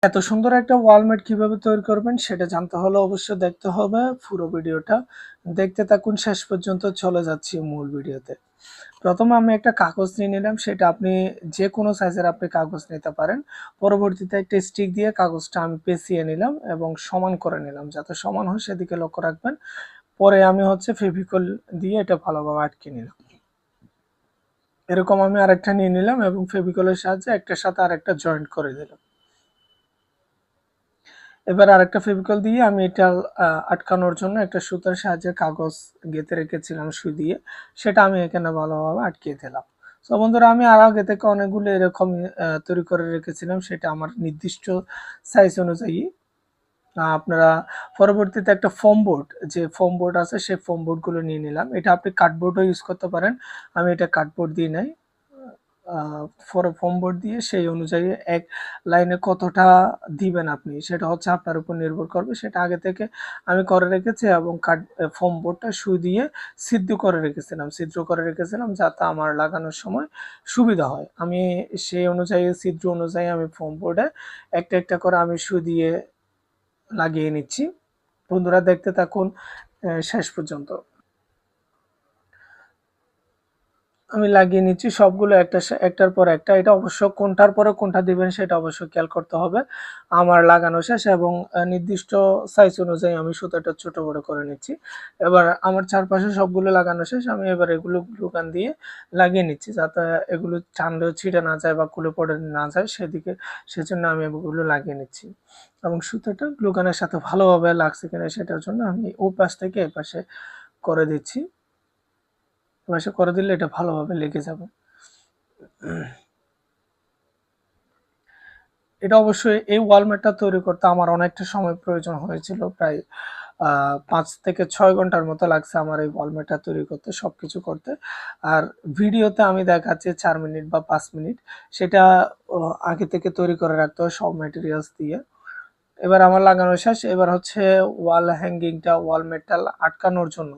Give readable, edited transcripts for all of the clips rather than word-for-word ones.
এত সুন্দর একটা ওয়ালমেট কিভাবে তৈরি করবেন সেটা জানতে হলে অবশ্যই দেখতে হবে পুরো ভিডিওটা। দেখতে থাকুন, শেষ পর্যন্ত চলে যাচ্ছি মূল ভিডিওতে। প্রথমে আমি একটা কাগজ নিয়ে নিলাম, সেটা আপনি যে কোনো সাইজের আপনি কাগজ নিতে পারেন। পরবর্তীতে একটা স্টিক দিয়ে কাগজটা আমি পেঁচিয়ে নিলাম এবং সমান করে নিলাম, যাতে সমান হয় সেদিকে লক্ষ্য রাখবেন। পরে আমি ফেভিকল দিয়ে এটা ভালোভাবে আটকে নিলাম। এরকম আমি আরেকটা নিয়ে নিলাম এবং ফেভিকলের সাহায্যে একটার সাথে আরেকটা জয়েন্ট করে দিলাম। এবার আরেকটা ফেভিকল দিয়ে আমি এটা আটকানোর জন্য একটা সুতার সাহায্যে কাগজ গেঁথে রেখেছিলাম সুই দিয়ে, সেটা আমি এখানে ভালোভাবে আটকিয়ে দিলাম। তো বন্ধুরা, আমি আর আগে থেকে অনেকগুলো এরকম তৈরি করে রেখেছিলাম, সেটা আমার নির্দিষ্ট সাইজ অনুযায়ী। আপনারা পরবর্তীতে একটা ফোম বোর্ড, যে ফোম বোর্ড আছে সেই ফোম বোর্ডগুলো নিয়ে নিলাম। এটা আপনি কার্ডবোর্ডও ইউজ করতে পারেন, আমি এটা কার্ডবোর্ড দিয়ে নেই। ফোম বোর্ড দিয়ে সেই অনুযায়ী এক লাইনে কতটা দিবেন আপনি, সেটা আপনার উপর নির্ভর করবে। সেটা আগে থেকে আমি করে রেখেছি এবং ফোম বোর্ডটা সুই দিয়ে ছিদ্র করে রেখেছিলাম যাতে আমার লাগানোর সময় সুবিধা হয়। আমি সেই অনুযায়ী ছিদ্র অনুযায়ী আমি ফোম বোর্ডে একটা একটা করে আমি সুই দিয়ে লাগিয়ে নিচ্ছি। বন্ধুরা, দেখতে থাকুন শেষ পর্যন্ত। আমি লাগিয়ে নিচ্ছি সবগুলো একটার পর একটা। এটা অবশ্য কোনটার পরে কোনটা দিবেন সেটা অবশ্যই খেয়াল করতে হবে। আমার লাগানো শেষ এবং নির্দিষ্ট সাইজ অনুযায়ী আমি সুতাটা ছোট বড় করে নিচ্ছি। এবার আমার চারপাশে সবগুলো লাগানো শেষ। আমি এবার এগুলো গ্লু গান দিয়ে লাগিয়ে নিচ্ছি, যাতে এগুলো টানলেও ছিঁড়ে না যায় বা খুলে পড়ে না যায় সেজন্য আমি এগুলো লাগিয়ে নিচ্ছি। এবং সুতাটা গ্লু গানের সাথে ভালোভাবে লাগছে কিনা সেটার জন্য আমি ও পাশ থেকে এ পাশে করে দিচ্ছি। এপাশে করে দিলে এটা ভালোভাবে লেগে যাবে। এটা অবশ্যই এই ওয়ালমেটটা তৈরি করতে আমার অনেকটা সময় প্রয়োজন হয়েছিল। প্রায় ৫ থেকে ৬ ঘন্টার মতো লাগছে আমার এই ওয়ালমেটটা তৈরি করতে, সবকিছু করতে। আর ভিডিওতে আমি দেখাচ্ছি ৪ মিনিট বা ৫ মিনিট। সেটা আগে থেকে তৈরি করে রাখতে হয় সব ম্যাটেরিয়ালস দিয়ে। এবার আমার লাগানো শেষ। এবার ওয়াল হ্যাঙ্গিংটা, ওয়ালমেটটা আটকানোর জন্য,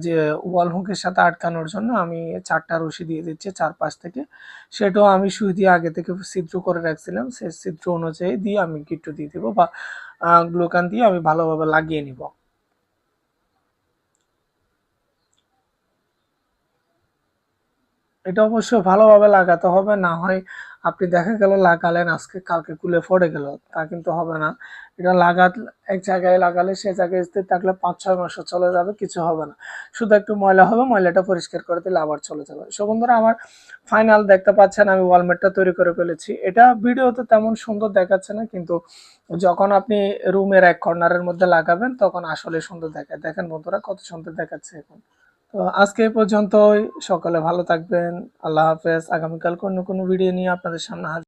যে ওয়াল হুকের সাথে আটকানোর জন্য আমি ৪ টা রশি দিয়ে দিচ্ছি চারপাশ থেকে। সেটাও আমি সুই দিয়ে আগে থেকে ছিদ্র করে রাখছিলাম। সেই ছিদ্র অনুযায়ী দিয়ে আমি গিট্টু দিয়ে দিব বা গ্লু গান দিয়ে আমি ভালোভাবে লাগিয়ে নিব। এটা অবশ্যই ভালোভাবে লাগাতে হবে, না হয় আপনি দেখা গেল লাগালেন আজকে, কালকে খুলে পড়ে গেল, তা কিন্তু হবে না। এটা এক জায়গায় লাগালে সে জায়গায় স্থির থাকলে ৫-৬ মাসও চলে যাবে, কিছু হবে না। শুধু একটু ময়লা হবে, ময়লাটা পরিষ্কার করে দিলে আবার চলে যাবে। সো বন্ধুরা, আমার ফাইনাল দেখতে পাচ্ছেন আমি ওয়ালমেটটা তৈরি করে ফেলেছি। এটা ভিডিওতে তেমন সুন্দর দেখাচ্ছে না, কিন্তু যখন আপনি রুমের এক কর্নারের মধ্যে লাগাবেন তখন আসলে সুন্দর দেখায়। দেখেন বন্ধুরা, কত সুন্দর দেখাচ্ছে এখন। তো আজকে এই পর্যন্তই। সকলে ভালো থাকবেন। আল্লাহ হাফেজ। আগামীকাল অন্য কোনো ভিডিও নিয়ে আপনাদের সামনে হাজির